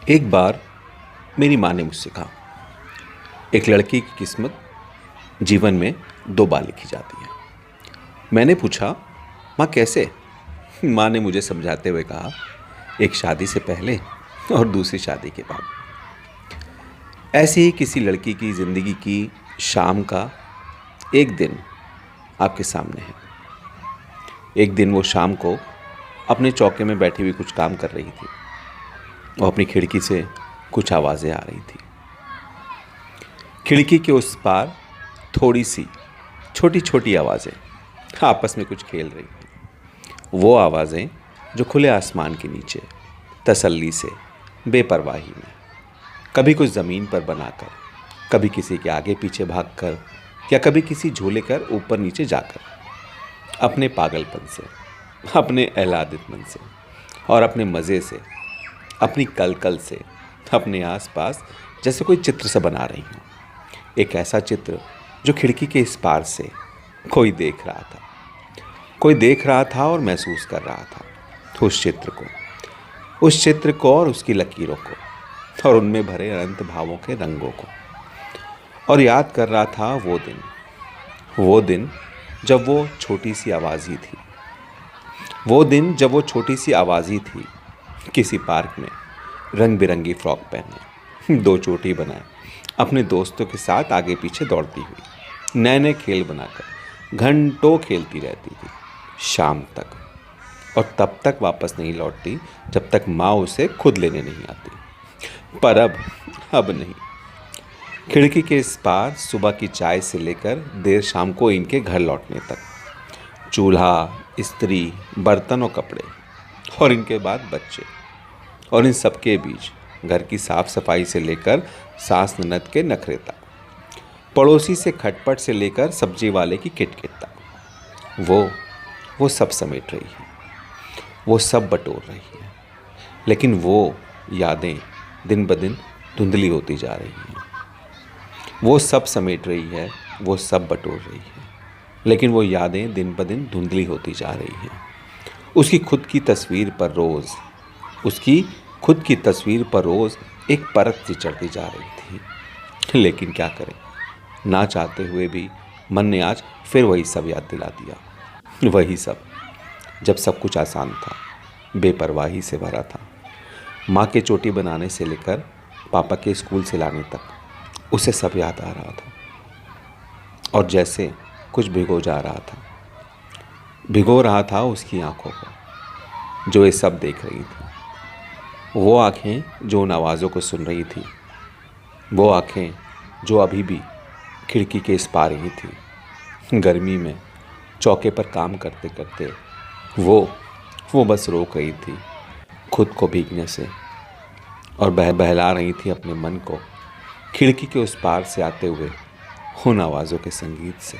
एक बार मेरी माँ ने मुझसे कहा, एक लड़की की किस्मत जीवन में 2 बार लिखी जाती है। मैंने पूछा, माँ कैसे? माँ ने मुझे समझाते हुए कहा, एक शादी से पहले और दूसरी शादी के बाद। ऐसे ही किसी लड़की की ज़िंदगी की शाम का एक दिन आपके सामने है। एक दिन वो शाम को अपने चौके में बैठी हुई कुछ काम कर रही थी और अपनी खिड़की से कुछ आवाज़ें आ रही थी। खिड़की के उस पार थोड़ी सी छोटी छोटी आवाज़ें आपस में कुछ खेल रही थी। वो आवाज़ें जो खुले आसमान के नीचे तसल्ली से, बेपरवाही में, कभी कुछ ज़मीन पर बनाकर, कभी किसी के आगे पीछे भागकर या कभी किसी झूले कर ऊपर नीचे जाकर, अपने पागलपन से, अपने आह्लादित मन से और अपने मज़े से, अपनी कलकल से अपने आसपास जैसे कोई चित्र सा बना रही हूँ। एक ऐसा चित्र जो खिड़की के इस पार से कोई देख रहा था और महसूस कर रहा था उस चित्र को और उसकी लकीरों को और उनमें भरे अनंत भावों के रंगों को, और याद कर रहा था वो दिन जब वो छोटी सी आवाज़ी थी, किसी पार्क में रंग बिरंगी फ्रॉक पहने, 2 चोटी बनाए, अपने दोस्तों के साथ आगे पीछे दौड़ती हुई, नए नए खेल बनाकर घंटों खेलती रहती थी शाम तक, और तब तक वापस नहीं लौटती जब तक माँ उसे खुद लेने नहीं आती। पर अब नहीं। खिड़की के इस पार सुबह की चाय से लेकर देर शाम को इनके घर लौटने तक, चूल्हा, इस्त्री, बर्तन और कपड़े, और इनके बाद बच्चे, और इन सबके बीच घर की साफ सफाई से लेकर सास ननद के नखरे तक, पड़ोसी से खटपट से लेकर सब्जी वाले की किटकिट तक, वो सब समेट रही है, वो सब बटोर रही है। लेकिन वो यादें दिन ब दिन धुंधली होती जा रही हैं। वो सब समेट रही है, वो सब बटोर रही है, लेकिन वो यादें दिन ब दिन धुंधली होती जा रही हैं। उसकी खुद की तस्वीर पर रोज़ एक परत सी चढ़ती जा रही थी। लेकिन क्या करें, ना चाहते हुए भी मन ने आज फिर वही सब याद दिला दिया। वही सब, जब सब कुछ आसान था, बेपरवाही से भरा था। माँ के चोटी बनाने से लेकर पापा के स्कूल से लाने तक उसे सब याद आ रहा था, और जैसे कुछ भिगो रहा था उसकी आंखों को, जो ये सब देख रही थी। वो आंखें जो उन आवाज़ों को सुन रही थी, वो आंखें जो अभी भी खिड़की के इस पार ही थी। गर्मी में चौके पर काम करते करते वो बस रोक रही थी खुद को भीगने से, और बहला रही थी अपने मन को खिड़की के उस पार से आते हुए उन आवाज़ों के संगीत से।